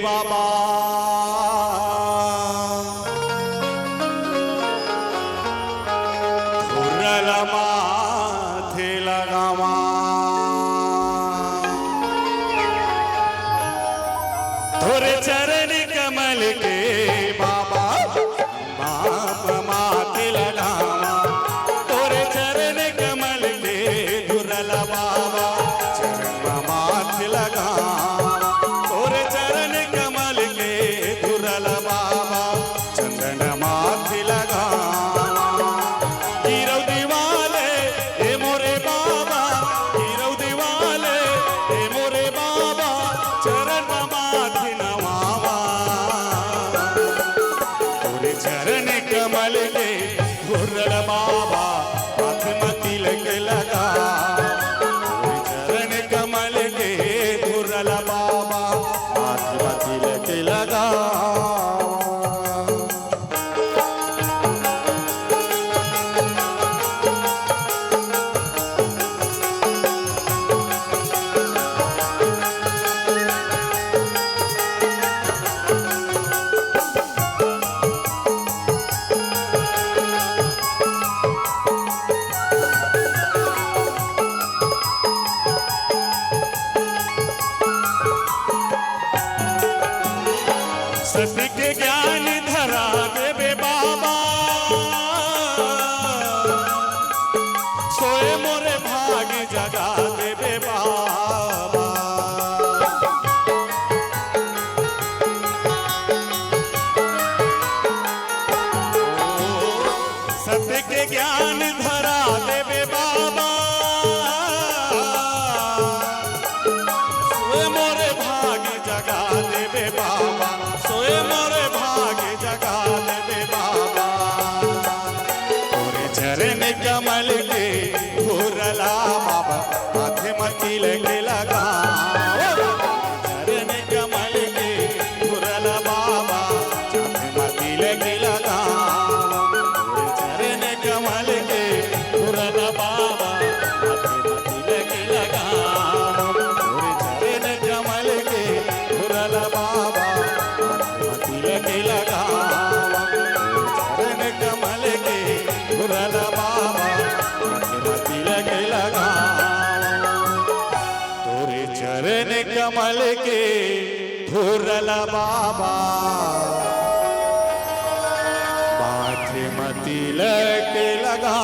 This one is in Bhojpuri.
बाबा धुरल माथे लगावा तोरे चरण कमल के बाबा बाप माथे लगावा तोरे चरण कमल के धुरल बाबा चरण माथे लगावा तोरे चरण कमल के धुरल बाबा चंदन माथे लगावा हीरो दीवाले ए मोरे बाबा हीरो दीवाले ए मोरे बाबा चरण माथे नवावा तोरे चरण कमल के धुरल बाबा हाथ में तिलक लगा तोरे चरण कमल के धुरल बाबा हाथ में तिलक लगा सत्य के ज्ञान धरा देवे बाबा सोए मोरे भाग जगा देवे बाबा सत्य के ज्ञान धरा देवे बाबा सोए मोरे भाग जगा देवे बाबा सोए मोरे भाग्य जगा दे बाबा तोरे चरण कमल के धुरला बाबा माथे में तिलक लगा चरण कमल के धुरला बाबा माथे में तिलक लगा तोरे चरण कमल के धुरला बाबा माथे में तिलक लगा तोरे चरण कमल के धुरला बाबा तिलक लगा चरण कमल के धुरल बाबा तिलक लगा तोरे चरण कमल के धुरल बाबा माथे में तिलक लगा।